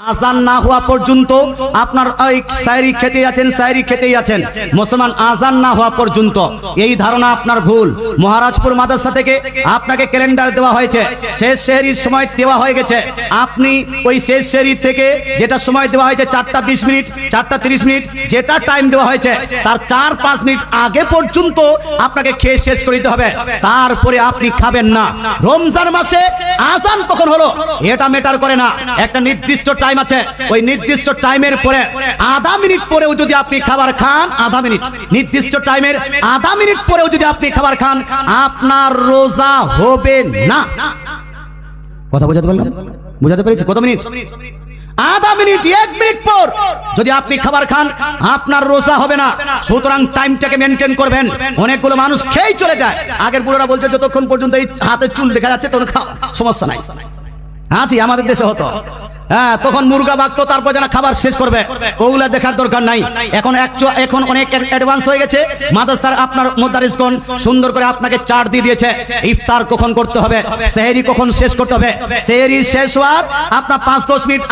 আজান না হওয়া পর্যন্ত আপনার ওই সায়রি খেতেই আছেন মুসলমান। আজান না হওয়া পর্যন্ত এই ধারণা আপনার ভুল। মহারাজপুর মাদ্রাসা থেকে আপনাকে ক্যালেন্ডার দেওয়া হয়েছে, শেষ সেহরির সময় দেওয়া হয়ে গেছে। আপনি ওই শেষ সেহরি থেকে যেটা সময় দেওয়া হয়েছে 4টা 20 মিনিট 4টা 30 মিনিট যেটা টাইম দেওয়া হয়েছে তার 4-5 মিনিট আগে পর্যন্ত আপনাকে খেয়ে শেষ করে দিতে হবে, তারপরে আপনি খাবেন না। রমজান মাসে আজান কখন হলো এটা ম্যাটার করে না, একটা নির্দিষ্ট টাইম আছে, ওই নির্দিষ্ট টাইমের পরে আধা মিনিট পরেও যদি আপনি খাবার খান, আধা মিনিট নির্দিষ্ট টাইমের আধা মিনিট পরেও যদি আপনি খাবার খান আপনার রোজা হবে না। কথা বোঝাতে পারলাম? বোঝাতে পেরেছি? কত মিনিট? আধা মিনিট, 1 মিনিট পর যদি আপনি খাবার খান আপনার রোজা হবে না। সুতরাং টাইমটাকে মেনটেন করবেন। অনেকগুলো মানুষ খেয়েই চলে যায়। আগের বুড়োরা বলছে যতক্ষণ পর্যন্ত এই হাতের চুল দেখা যাচ্ছে তখন খাও, সমস্যা নাই। আছি আমাদের দেশে হতো, হ্যাঁ, তখন মুরগা বাগতো, তারপর যেন খাবার শেষ করবে, ওগুলা দেখার দরকার নাই। এখন অনেক অ্যাডভান্স হয়ে গেছে। মাদ্রাসার আপনার মুদারিসগণ সুন্দর করে আপনাকে চার্ট দিয়ে দিয়েছে ইফতার কখন করতে হবে, সেহরি কখন শেষ করতে হবে। সেহরি শেষ হওয়ার আপনার 5-10 মিনিট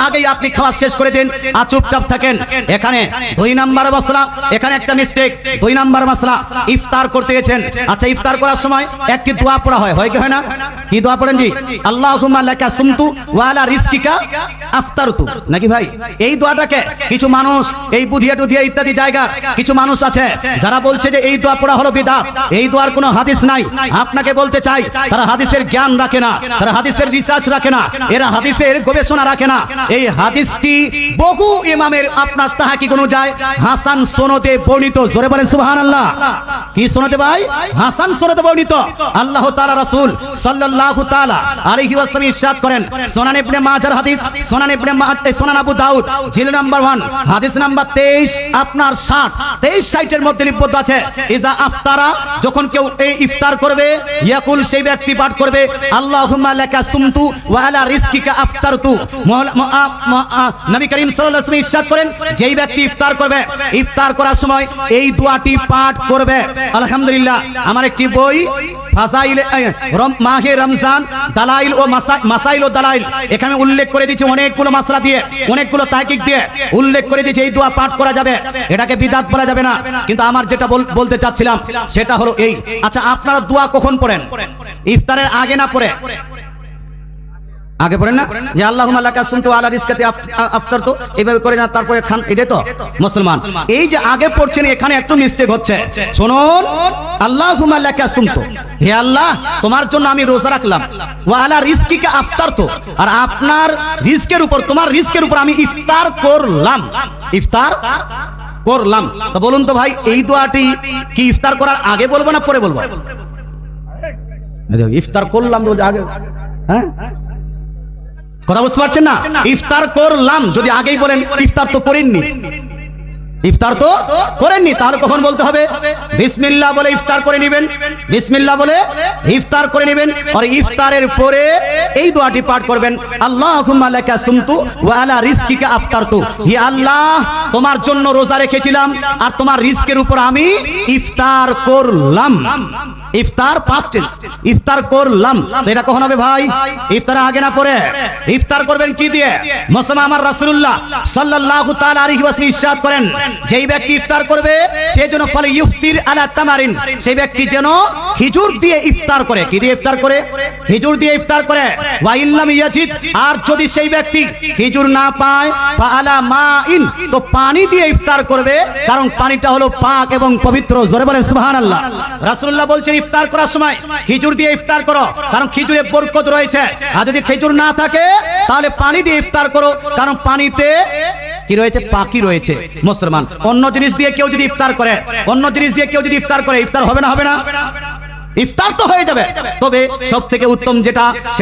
আগেই আপনি খাওয়া শেষ করে দিন আর চুপচাপ থাকেন। এখানে 2 নাম্বার মাসলা, এখানে একটা মিস্টেক। 2 নাম্বার মাসলা, ইফতার করতে গেছেন। আচ্ছা, ইফতার করার সময় একটি দোয়া পড়া হয় কি হয় না? কি দোয়া পড়েন জি? আল্লাহুম্মা লাকা সুমতু ওয়া আলা রিজকিকা আফতারতু, নাকি ভাই? এই দোয়াটাকে কিছু মানুষ এই বুধিয়া টুধিয়া ইত্যাদি জায়গা কিছু মানুষ আছে যারা বলছে যে এই দোয়া পড়া হলো বিদআত, এই দোয়ার কোনো হাদিস নাই। আপনাকে বলতে চাই তারা হাদিসের জ্ঞান রাখে না, তারা হাদিসের রিসার্চ রাখে না, এরা হাদিসের গবেষণা রাখে না। এই হাদিসটি বহু ইমামের আপনার তাহকিক অনুযায়ী হাসান সনদে বর্ণিত। জোরে বলেন সুবহানাল্লাহ। কি সনদে ভাই? হাসান সনদে বর্ণিত। আল্লাহ তাআলা রাসূল সাল্লাল্লাহু তাআলা আলাইহি ওয়াসাল্লাম ইরশাদ করেন, সুনান ইবনে মাজার হাদিস, সুনান ইবনে মাজাহ, সুনান আবু দাউদ জিলদ নাম্বার 1 হাদিস নাম্বার 23 আপনার 23-60 এর মধ্যে লিপিবদ্ধ আছে, ইজা আফতারা, যখন কেউ এই ইফতার করবে, ইয়াকুল, সেই ব্যক্তি পাঠ করবে আল্লাহুম্মা লাকা সুমতু ওয়া আলা রিজকিকা আফতারতু। নবী করিম সাল্লাল্লাহু আলাইহি ওয়াসাল্লাম ইরশাদ করেন, যেই ব্যক্তি ইফতার করবে, ইফতার করার সময় এই দোয়াটি পাঠ করবে। আলহামদুলিল্লাহ, আমার একটি বই ফাজাইল মাহে রমজান দালাইল ও মাসাইল ও দালাইল, এখানে উল্লেখ করে দিয়েছে অনেকগুলো মাসলা দিয়ে, অনেকগুলো তাহকিক দিয়ে উল্লেখ করে দিয়েছে এই দোয়া পাঠ করা যাবে, এটাকে বিদআত বলা যাবে না। কিন্তু আমার যেটা বলতে চাচ্ছিলাম সেটা হলো এই, আচ্ছা আপনারা দোয়া কখন পড়েন? ইফতারের আগে না পরে? আগে পড়েন না? যে আল্লাহুম্মা লাকা সুমতু আলা রিজকিকা আফতারতু, এইভাবে করে না তারপরে খান, এটাই তো মুসলমান। এই যে আগে পড়ছেন এখানে একটু মিস্টেক হচ্ছে। শুনুন, আল্লাহুম্মা লাকা সুমতু, হে আল্লাহ তোমার জন্য আমি রোজা রাখলাম, ওয়া আলা রিজকিকা আফতারতু, আর আপনার রিজকের উপর, তোমার রিজকের উপর আমি ইফতার করলাম। ইফতার করলাম। তো বলুন তো ভাই, এই দোয়াটি কি ইফতার করার আগে বলবো না পরে বলবো? ইফতার করলাম তো আগে, হ্যাঁ, কথা বুঝতে পারছেন না? ইফতার করলাম যদি আগেই বলেন ইফতার তো করেননি, ইফতার তো করেননি, তাহলে কখন বলতে হবে? বিসমিল্লাহ বলে ইফতার করে নেবেন, বিসমিল্লাহ বলে ইফতার করে নেবেন। আর ইফতারের পরে এই দোয়াটি পাঠ করবেন, আল্লাহুম্মা লাকা সুমতু ওয়া আলা রিজকিকা আফতারতু, হে আল্লাহ তোমার জন্য রোজা রেখেছিলাম আর তোমার রিজকের উপর আমি ইফতার করলাম। ইফতার পাস্ট টেন্স, ইফতার করলাম। এটা কখন হবে ভাই? ইফতার আগে না পরে? ইফতার করবেন কি দিয়ে? মুসলমান আমার রাসূলুল্লাহ সাল্লাল্লাহু তাআলা আলাইহি ওয়াসাল্লাম ইরশাদ করেন, যেই ব্যক্তি ইফতার করবে সে যেন ফাল ইফতির আলা তামারিন, সেই ব্যক্তি যেন খেজুর দিয়ে ইফতার করে। কি দিয়ে ইফতার করে? খেজুর দিয়ে ইফতার করে। ওয়া ইল্লাম ইয়াজিদ, আর যদি সেই ব্যক্তি খেজুর না পায়, ফা আলা মাইন, তো পানি দিয়ে ইফতার করবে, কারণ পানিটা হলো পাক এবং পবিত্র। জোরে বলেন সুবহানাল্লাহ। রাসূলুল্লাহ বলছেন ইফতার করার সময় খেজুর দিয়ে ইফতার করো, কারণ খেজুরে বরকত রয়েছে। আর যদি খেজুর না থাকে তাহলে পানি দিয়ে ইফতার করো, কারণ পানিতে কি রয়েছে? পাকি রয়েছে। মুসলমান, অন্য জিনিস দিয়ে কেউ যদি ইফতার করে, অন্য জিনিস দিয়ে কেউ যদি ইফতার করে, ইফতার হবে না? হবে না? ইফতার তো হয়ে যাবে, তবে সব থেকে উত্তম যেটা সেটা